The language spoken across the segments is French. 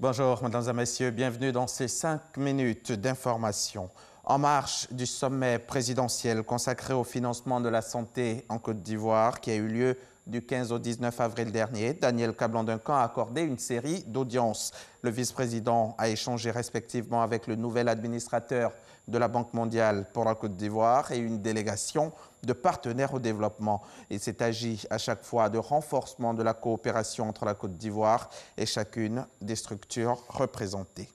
Bonjour, mesdames et messieurs, bienvenue dans ces 5 minutes d'information. En marge du sommet présidentiel consacré au financement de la santé en Côte d'Ivoire qui a eu lieu du 15 au 19 avril dernier, Daniel Kablan-Duncan a accordé une série d'audiences. Le vice-président a échangé respectivement avec le nouvel administrateur de la Banque mondiale pour la Côte d'Ivoire et une délégation de partenaires au développement. Il s'est agi à chaque fois de renforcement de la coopération entre la Côte d'Ivoire et chacune des structures représentées.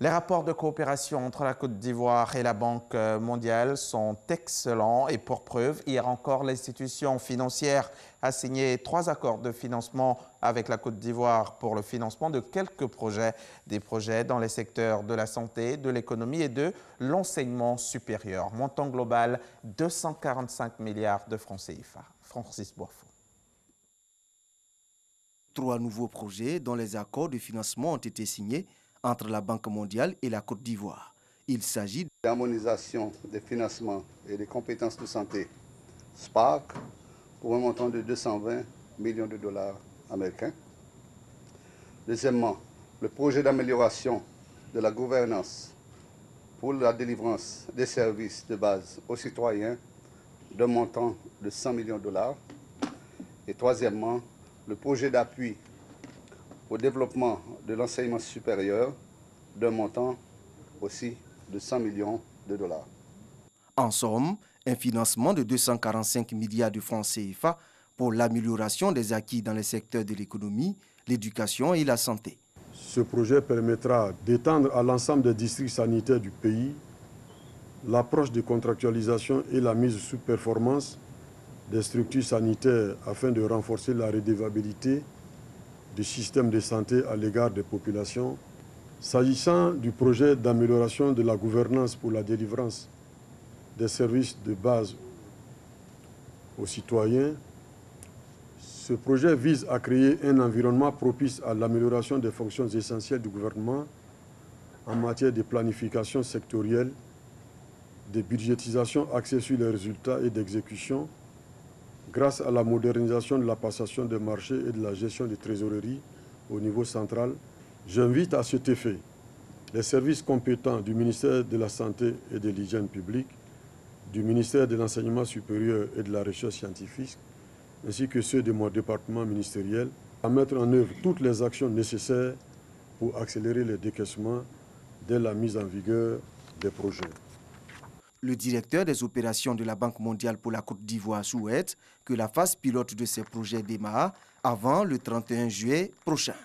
Les rapports de coopération entre la Côte d'Ivoire et la Banque mondiale sont excellents et pour preuve, hier encore, l'institution financière a signé 3 accords de financement avec la Côte d'Ivoire pour le financement de quelques projets, des projets dans les secteurs de la santé, de l'économie et de l'enseignement supérieur. Montant global, 245 milliards de francs CFA. Francis Boifo. 3 nouveaux projets dont les accords de financement ont été signés entre la Banque mondiale et la Côte d'Ivoire. Il s'agit d'harmonisation des financements et des compétences de santé SPARC pour un montant de 220 millions de dollars américains. Deuxièmement, le projet d'amélioration de la gouvernance pour la délivrance des services de base aux citoyens d'un montant de 100 millions de dollars. Et troisièmement, le projet d'appui au développement de l'enseignement supérieur d'un montant aussi de 100 millions de dollars. En somme, un financement de 245 milliards de francs CFA pour l'amélioration des acquis dans les secteurs de l'économie, l'éducation et la santé. Ce projet permettra d'étendre à l'ensemble des districts sanitaires du pays l'approche de contractualisation et la mise sous performance des structures sanitaires afin de renforcer la redevabilité du système de santé à l'égard des populations. S'agissant du projet d'amélioration de la gouvernance pour la délivrance des services de base aux citoyens, ce projet vise à créer un environnement propice à l'amélioration des fonctions essentielles du gouvernement en matière de planification sectorielle, de budgétisation axée sur les résultats et d'exécution, grâce à la modernisation de la passation des marchés et de la gestion des trésoreries au niveau central. J'invite à cet effet les services compétents du ministère de la Santé et de l'Hygiène publique, du ministère de l'Enseignement supérieur et de la Recherche scientifique, ainsi que ceux de mon département ministériel, à mettre en œuvre toutes les actions nécessaires pour accélérer les décaissements dès la mise en vigueur des projets. Le directeur des opérations de la Banque mondiale pour la Côte d'Ivoire souhaite que la phase pilote de ces projets démarre avant le 31 juillet prochain.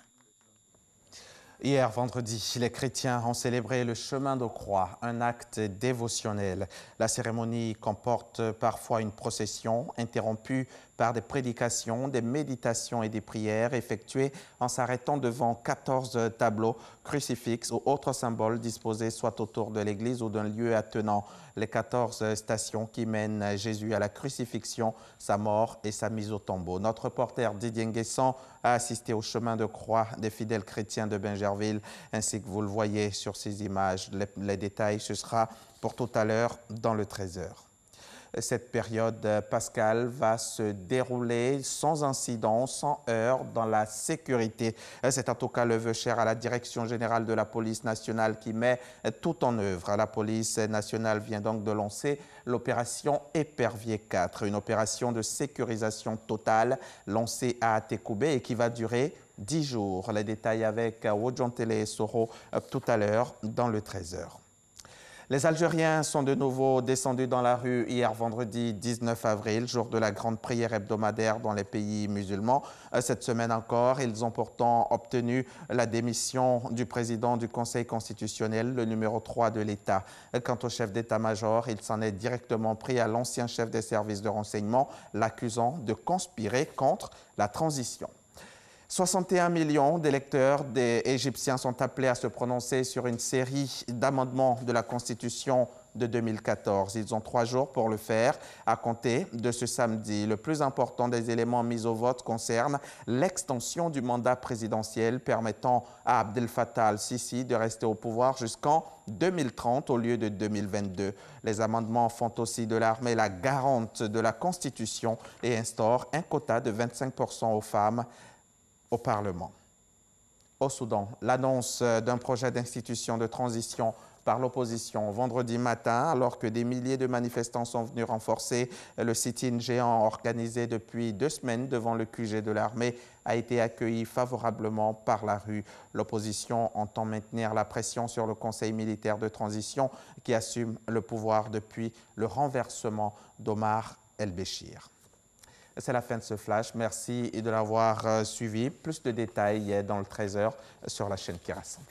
Hier, vendredi, les chrétiens ont célébré le chemin de croix, un acte dévotionnel. La cérémonie comporte parfois une procession interrompue par des prédications, des méditations et des prières effectuées en s'arrêtant devant 14 tableaux, crucifixes ou autres symboles disposés soit autour de l'église ou d'un lieu attenant les 14 stations qui mènent Jésus à la crucifixion, sa mort et sa mise au tombeau. Notre reporter Didier Nguessan a assisté au chemin de croix des fidèles chrétiens de Bingerville, ainsi que vous le voyez sur ces images. Les détails, ce sera pour tout à l'heure dans le 13h. Cette période pascale va se dérouler sans incident, sans heurts, dans la sécurité. C'est en tout cas le vœu cher à la Direction générale de la police nationale qui met tout en œuvre. La police nationale vient donc de lancer l'opération Épervier 4, une opération de sécurisation totale lancée à Atekoubé et qui va durer 10 jours. Les détails avec Wodjontele Soro tout à l'heure dans le 13h. Les Algériens sont de nouveau descendus dans la rue hier vendredi 19 avril, jour de la grande prière hebdomadaire dans les pays musulmans. Cette semaine encore, ils ont pourtant obtenu la démission du président du Conseil constitutionnel, le numéro 3 de l'État. Quant au chef d'état-major, il s'en est directement pris à l'ancien chef des services de renseignement, l'accusant de conspirer contre la transition. 61 millions d'électeurs égyptiens sont appelés à se prononcer sur une série d'amendements de la Constitution de 2014. Ils ont 3 jours pour le faire à compter de ce samedi. Le plus important des éléments mis au vote concerne l'extension du mandat présidentiel permettant à Abdel Fattah al-Sisi de rester au pouvoir jusqu'en 2030 au lieu de 2022. Les amendements font aussi de l'armée la garante de la Constitution et instaurent un quota de 25% aux femmes au Parlement. Au Soudan, l'annonce d'un projet d'institution de transition par l'opposition vendredi matin, alors que des milliers de manifestants sont venus renforcer le sit-in géant organisé depuis 2 semaines devant le QG de l'armée, a été accueilli favorablement par la rue. L'opposition entend maintenir la pression sur le Conseil militaire de transition qui assume le pouvoir depuis le renversement d'Omar el-Béchir. C'est la fin de ce flash. Merci de l'avoir suivi. Plus de détails dans le 13h sur la chaîne qui rassemble.